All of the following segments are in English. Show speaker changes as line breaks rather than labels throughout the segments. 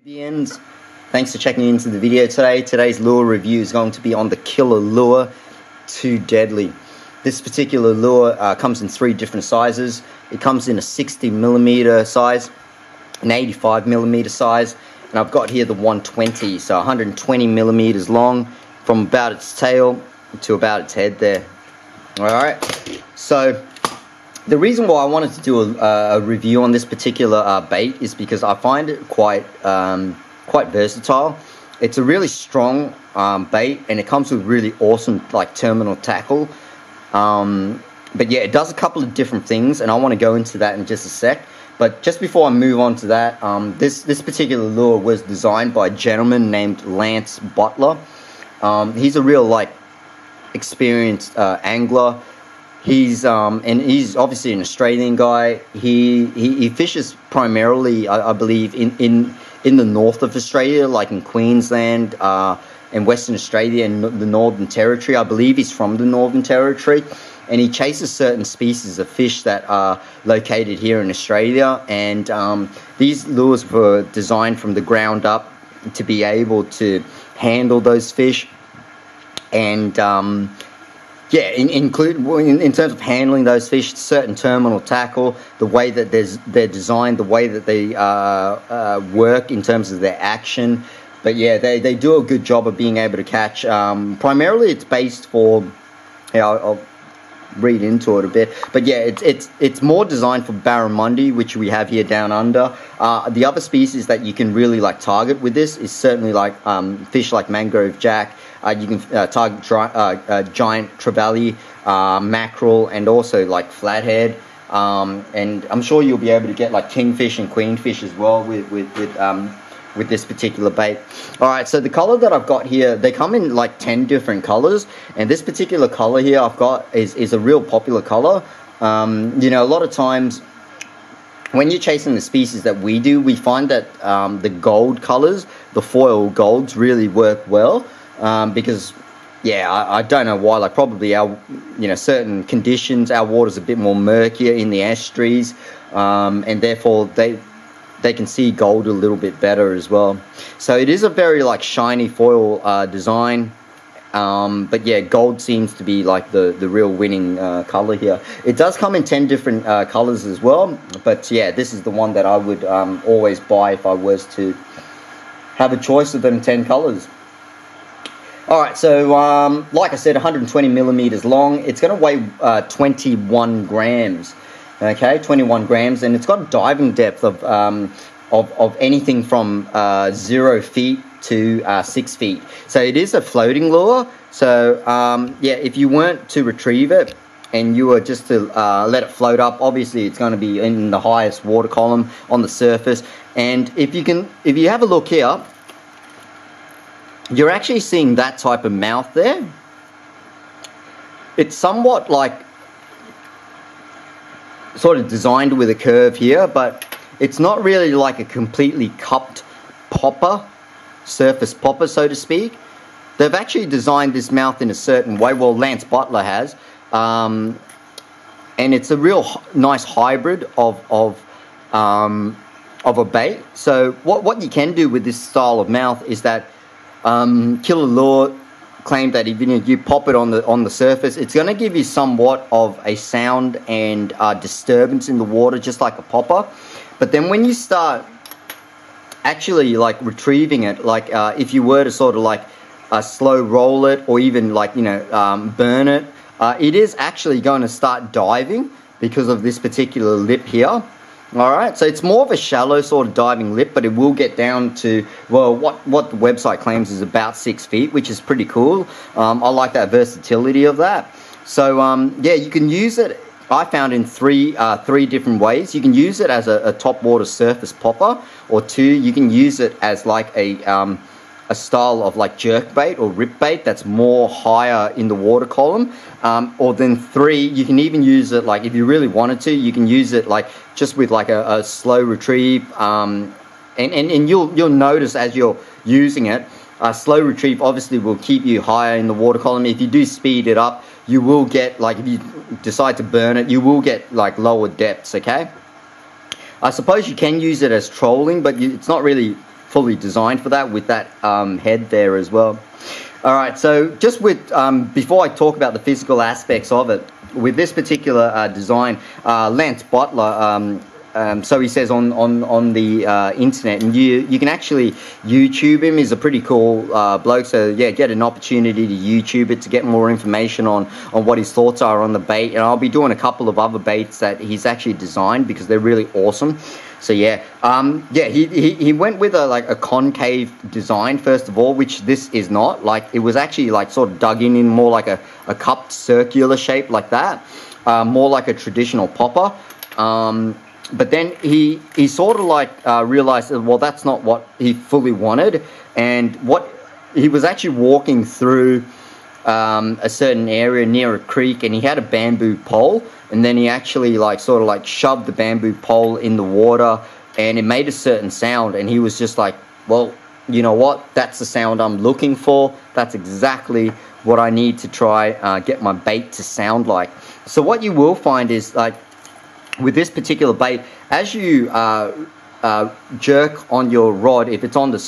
Amphibians, thanks for checking into the video today. Today's lure review is going to be on the Killalure 2 Deadly. This particular lure comes in 3 different sizes. It comes in a 60mm size, an 85mm size, and I've got here the 120, so 120mm long from about its tail to about its head there. Alright, so the reason why I wanted to do a review on this particular bait is because I find it quite versatile. It's a really strong bait, and it comes with really awesome terminal tackle. But yeah, it does a couple of different things, and I want to go into that in just a sec. But just before I move on to that, this particular lure was designed by a gentleman named Lance Butler. He's a real experienced angler. He's obviously an Australian guy. He fishes primarily, I believe, in the north of Australia, like in Queensland and Western Australia and the Northern Territory. I believe he's from the Northern Territory, and he chases certain species of fish that are located here in Australia. And these lures were designed from the ground up to be able to handle those fish. And yeah, in terms of handling those fish, certain terminal tackle, the way that they're designed, the way that they work in terms of their action. But yeah, they do a good job of being able to catch. Primarily, it's based for, I'll read into it a bit. But yeah, it's more designed for barramundi, which we have here down under. The other species that you can really target with this is certainly fish like mangrove jack. You can target giant trevally, mackerel, and also flathead. And I'm sure you'll be able to get kingfish and queenfish as well with this particular bait. All right, so the color that I've got here, they come in 10 different colors, and this particular color here I've got is a real popular color. You know, a lot of times when you're chasing the species that we do, we find that the gold colors, the foil golds, really work well. Because yeah, I don't know why, probably our, certain conditions, our water's a bit more murkier in the estuaries, and therefore they can see gold a little bit better as well. So it is a very shiny foil design, but yeah, gold seems to be the real winning color here. It does come in 10 different colors as well, but yeah, this is the one that I would always buy if I was to have a choice of them 10 colors. Alright, so like I said, 120mm long. It's going to weigh 21 grams. Okay, 21 grams, and it's got a diving depth of anything from 0 feet to 6 feet. So it is a floating lure. So yeah, if you weren't to retrieve it and you were just to let it float up, obviously it's going to be in the highest water column on the surface. And if you have a look here, you're actually seeing that type of mouth there. It's somewhat sort of designed with a curve here, but it's not really a completely cupped popper, surface popper, so to speak. They've actually designed this mouth in a certain way. Well, Lance Butler has, and it's a real nice hybrid of a bait. So what you can do with this style of mouth is that Killalure claimed that if you pop it on the surface, it's going to give you somewhat of a sound and disturbance in the water, just like a popper. But then when you start actually retrieving it, if you were to sort of slow roll it, or even burn it, it is actually going to start diving because of this particular lip here. Alright, so it's more of a shallow sort of diving lip, but it will get down to, well, what the website claims is about 6 feet, which is pretty cool. I like that versatility of that. So yeah, you can use it, I found, in three different ways. You can use it as a top water surface popper, or 2, you can use it as a style of jerk bait or rip bait that's more higher in the water column, or then 3, you can even use it if you really wanted to, you can use it just with a slow retrieve, and you'll notice as you're using it, slow retrieve obviously will keep you higher in the water column. If you do speed it up, you will get if you decide to burn it, you will get lower depths. Okay, I suppose you can use it as trolling, but it's not really fully designed for that, with that head there as well. All right, so just with before I talk about the physical aspects of it, with this particular design, Lance Butler, so he says on the internet, and you can actually YouTube him. He's a pretty cool bloke, so yeah, get an opportunity to YouTube it to get more information on what his thoughts are on the bait. And I'll be doing a couple of other baits that he's actually designed because they're really awesome. So yeah, he went with a concave design first of all, which this is not. Like, it was actually like sort of dug in more like a cupped circular shape like that, more like a traditional popper. But then he sort of like realized that, well, that's not what he fully wanted, and what he was actually walking through a certain area near a creek, and he had a bamboo pole, and then he actually sort of shoved the bamboo pole in the water, and it made a certain sound, and he was just like, well, you know what, that's the sound I'm looking for. That's exactly what I need to try get my bait to sound like. So what you will find is, like, with this particular bait, as you jerk on your rod, if it's on the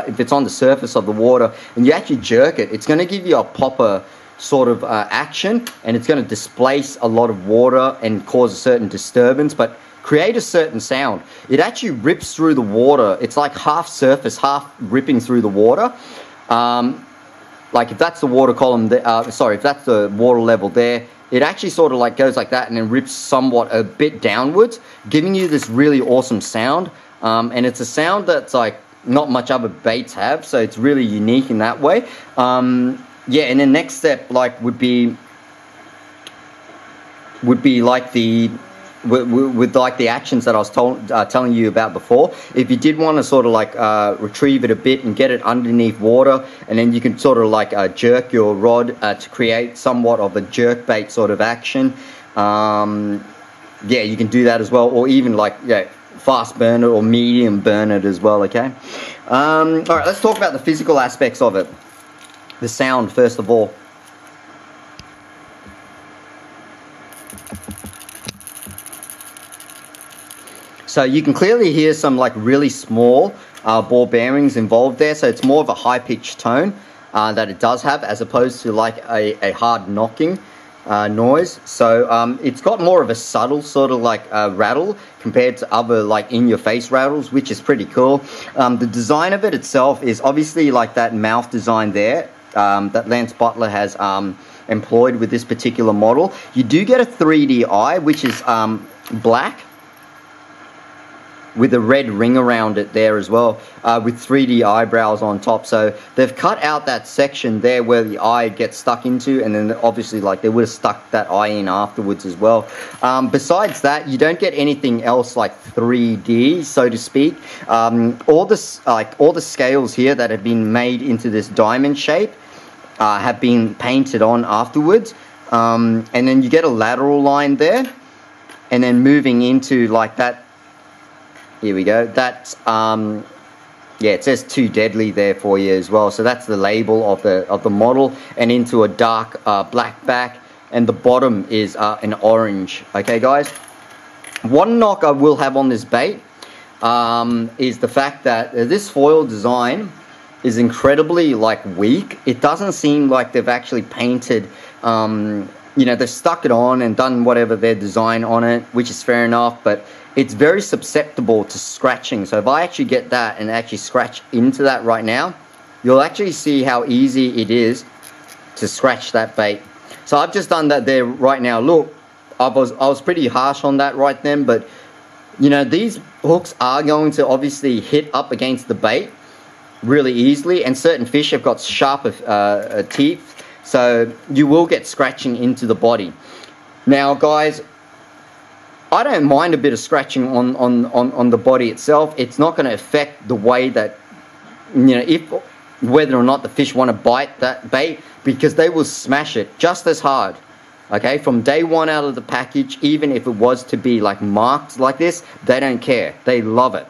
if it's on the surface of the water, and you actually jerk it, it's going to give you a popper sort of action, and it's going to displace a lot of water and cause a certain disturbance, but create a certain sound. It actually rips through the water. It's like half surface, half ripping through the water. Like if that's the water column, sorry, if that's the water level there, it actually sort of goes like that and then rips somewhat a bit downwards, giving you this really awesome sound. And it's a sound that's not much other baits have, so it's really unique in that way. Yeah, and the next step would be like the the actions that I was telling you about before. If you did want to sort of retrieve it a bit and get it underneath water, and then you can sort of jerk your rod to create somewhat of a jerk bait sort of action. Yeah, you can do that as well, or even fast burn it or medium burn it as well. Okay. All right, let's talk about the physical aspects of it. The sound, first of all. So you can clearly hear some really small ball bearings involved there. So it's more of a high-pitched tone that it does have, as opposed to a hard knocking noise. So it's got more of a subtle sort of rattle compared to other in-your-face rattles, which is pretty cool. The design of it itself is obviously that mouth design there that Lance Butler has employed with this particular model. You do get a 3D eye, which is black, with a red ring around it there as well, with 3D eyebrows on top. So they've cut out that section there where the eye gets stuck into, and then obviously they would have stuck that eye in afterwards as well. Besides that, you don't get anything else 3D, so to speak. All the scales here that have been made into this diamond shape have been painted on afterwards, and then you get a lateral line there, and then moving into that. Here we go. That's yeah, it says Too Deadly there for you as well. So that's the label of the model, and into a dark black back, and the bottom is an orange. Okay, guys. One knock I will have on this bait is the fact that this foil design is incredibly weak. It doesn't seem like they've actually painted. You know, they've stuck it on and done whatever their design on it, which is fair enough, but it's very susceptible to scratching. So if I actually get that and actually scratch into that right now, you'll actually see how easy it is to scratch that bait. So I've just done that there right now. Look, I was pretty harsh on that right then, but you know, these hooks are going to obviously hit up against the bait really easily, and certain fish have got sharper teeth, so you will get scratching into the body. Now, guys, I don't mind a bit of scratching on the body itself. It's not going to affect the way that, you know, whether or not the fish want to bite that bait, because they will smash it just as hard. Okay, from day one out of the package, even if it was to be marked like this, they don't care. They love it.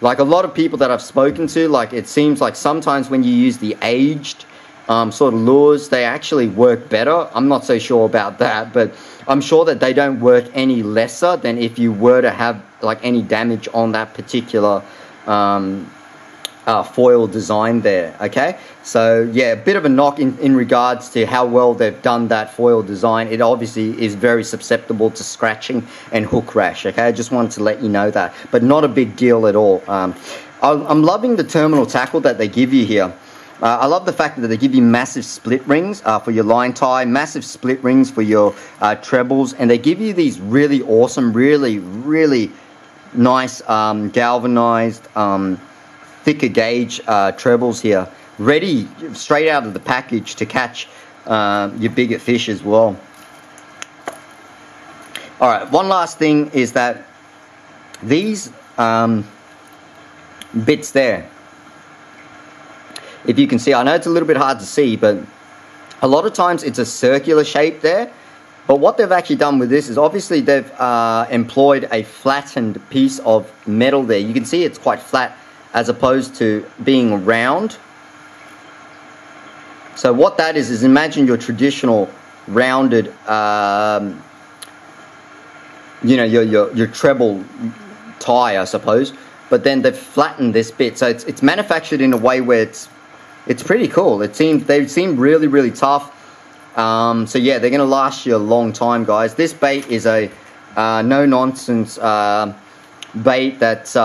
A lot of people that I've spoken to, it seems sometimes when you use the aged sort of lures, they actually work better. I'm not so sure about that, but I'm sure that they don't work any lesser than if you were to have any damage on that particular foil design there. Okay, so yeah, a bit of a knock in regards to how well they've done that foil design. It obviously is very susceptible to scratching and hook rash. Okay, I just wanted to let you know that, but not a big deal at all. I'm loving the terminal tackle that they give you here. I love the fact that they give you massive split rings for your line tie, massive split rings for your trebles, and they give you these really awesome, really nice galvanized thicker gauge trebles here, ready straight out of the package to catch your bigger fish as well. Alright, one last thing is that these bits there, if you can see, I know it's a little bit hard to see, but a lot of times it's a circular shape there. But what they've actually done with this is obviously they've employed a flattened piece of metal there. You can see it's quite flat as opposed to being round. So what that is imagine your traditional rounded, you know, your treble tie, I suppose. But then they've flattened this bit, so it's manufactured in a way where it's pretty cool. They seem really tough. So yeah, they're going to last you a long time, guys. This bait is a no-nonsense bait that's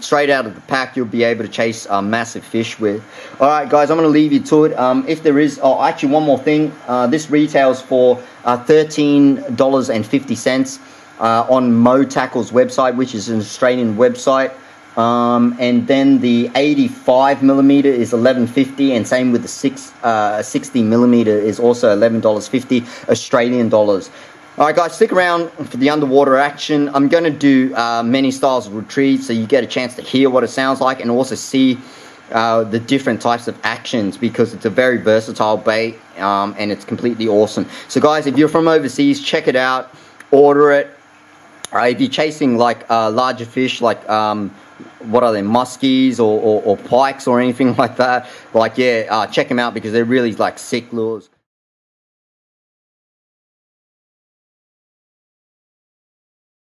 straight out of the pack. You'll be able to chase massive fish with. Alright guys, I'm going to leave you to it. If there is, oh actually one more thing, this retails for $13.50 on Mo Tackle's website, which is an Australian website. And then the 85mm is $11.50, and same with the 60mm is also $11.50 Australian dollars. Alright guys, stick around for the underwater action. I'm going to do many styles of retrieve, so you get a chance to hear what it sounds like and also see the different types of actions, because it's a very versatile bait and it's completely awesome. So guys, if you're from overseas, check it out, order it. If you're chasing like larger fish, like what are they, muskies or pikes or anything like that, like yeah, check them out because they're really like sick lures.